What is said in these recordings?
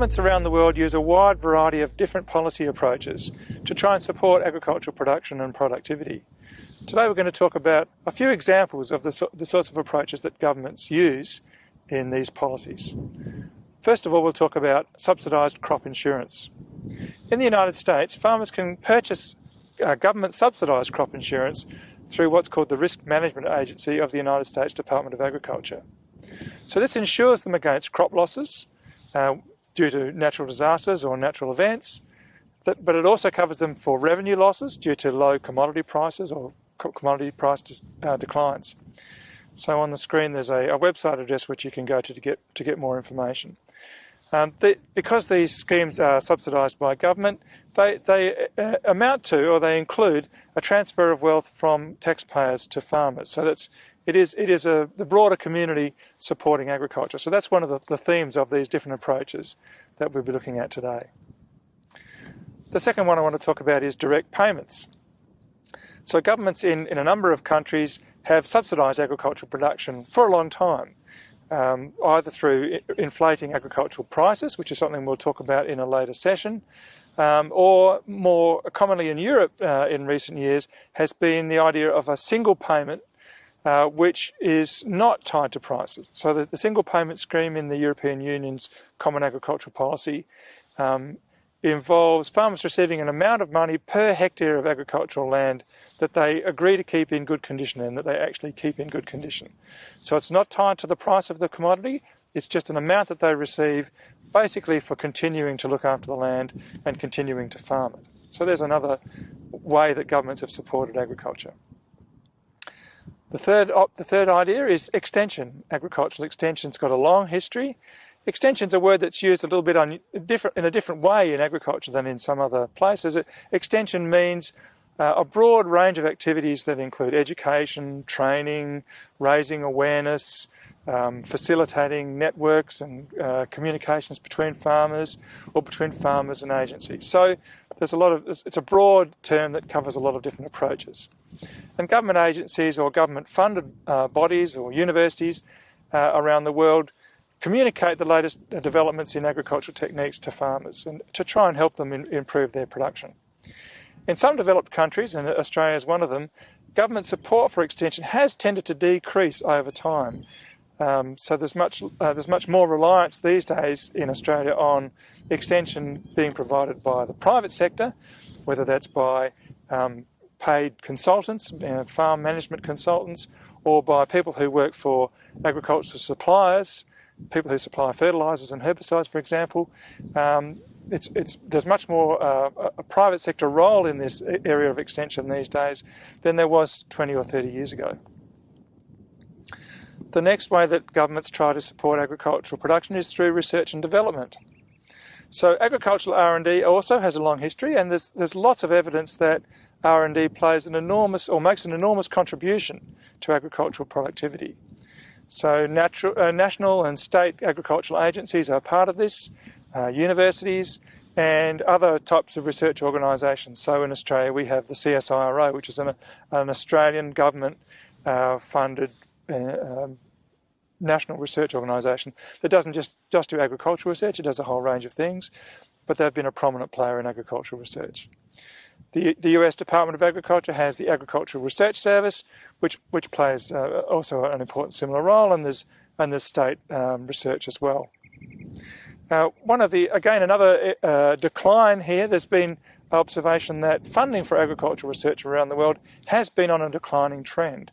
governments around the world use a wide variety of different policy approaches to try and support agricultural production and productivity. Today we're going to talk about a few examples of the sorts of approaches that governments use in these policies. First of all, we'll talk about subsidised crop insurance. In the United States, farmers can purchase government subsidised crop insurance through what's called the Risk Management Agency of the United States Department of Agriculture. So this insures them against crop losses due to natural disasters or natural events, but it also covers them for revenue losses due to low commodity prices or commodity price declines. So on the screen there's a website address which you can go to get more information. Because these schemes are subsidised by government, they amount to, or they include, a transfer of wealth from taxpayers to farmers. So it is the broader community supporting agriculture. So that's one of the themes of these different approaches that we'll be looking at today. The second one I want to talk about is direct payments. So governments in a number of countries have subsidised agricultural production for a long time. Either through inflating agricultural prices, which is something we'll talk about in a later session, or more commonly in Europe in recent years has been the idea of a single payment which is not tied to prices. So the single payment scheme in the European Union's Common Agricultural Policy involves farmers receiving an amount of money per hectare of agricultural land that they agree to keep in good condition and that they actually keep in good condition. So it's not tied to the price of the commodity, it's just an amount that they receive basically for continuing to look after the land and continuing to farm it. So there's another way that governments have supported agriculture. The third idea is extension. Agricultural extension's got a long history. Extension's a word that's used a little bit in a different way in agriculture than in some other places. Extension means a broad range of activities that include education, training, raising awareness, facilitating networks and communications between farmers or between farmers and agencies. So it's a broad term that covers a lot of different approaches. And government agencies or government-funded bodies or universities around the world communicate the latest developments in agricultural techniques to farmers and to try and help them improve their production. In some developed countries, and Australia is one of them, government support for extension has tended to decrease over time. So there's much more reliance these days in Australia on extension being provided by the private sector, whether that's by paid consultants, farm management consultants, or by people who work for agricultural suppliers, people who supply fertilisers and herbicides, for example. There's much more a private sector role in this area of extension these days than there was 20 or 30 years ago. The next way that governments try to support agricultural production is through research and development. So agricultural R&D also has a long history, and there's lots of evidence that R&D plays makes an enormous contribution to agricultural productivity. So national and state agricultural agencies are part of this, universities and other types of research organisations. So in Australia we have the CSIRO, which is an Australian government funded national research organisation that doesn't just do agricultural research, it does a whole range of things, but they've been a prominent player in agricultural research. The US Department of Agriculture has the Agricultural Research Service, which plays also an important similar role, and there's state research as well. Another decline here. There's been observation that funding for agricultural research around the world has been on a declining trend,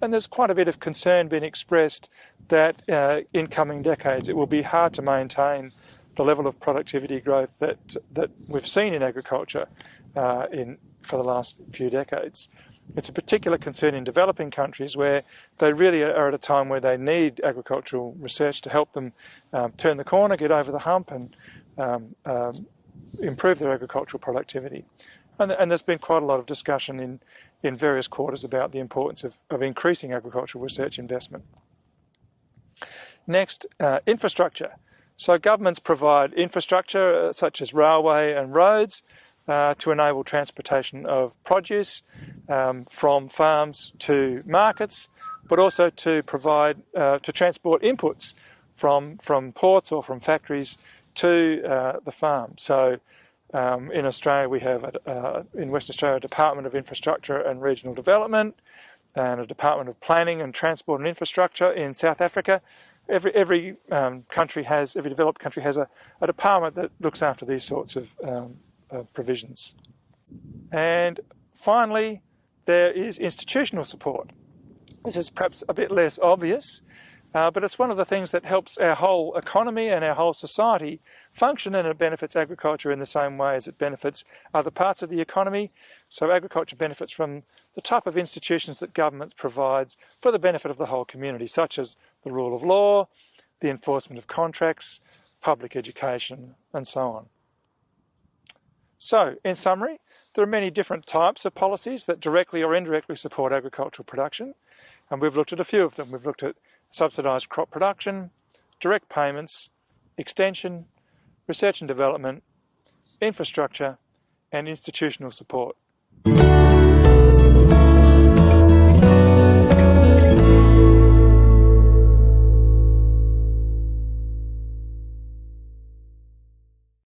and there's quite a bit of concern being expressed that in coming decades it will be hard to maintain the level of productivity growth that we've seen in agriculture for the last few decades. It's a particular concern in developing countries where they really are at a time where they need agricultural research to help them turn the corner, get over the hump and improve their agricultural productivity. And there's been quite a lot of discussion in various quarters about the importance of increasing agricultural research investment. Next, infrastructure. So governments provide infrastructure such as railway and roads to enable transportation of produce from farms to markets, but also to provide to transport inputs from ports or from factories to the farm. So in Australia we have, in Western Australia, a Department of Infrastructure and Regional Development and a Department of Planning and Transport and Infrastructure. In South Africa, every developed country has a department that looks after these sorts of provisions. And finally, there is institutional support. This is perhaps a bit less obvious, but it's one of the things that helps our whole economy and our whole society function, and it benefits agriculture in the same way as it benefits other parts of the economy. So agriculture benefits from the type of institutions that government provides for the benefit of the whole community, such as the rule of law, the enforcement of contracts, public education, and so on. So, in summary, there are many different types of policies that directly or indirectly support agricultural production, and we've looked at a few of them. We've looked at subsidised crop production, direct payments, extension, research and development, infrastructure, and institutional support.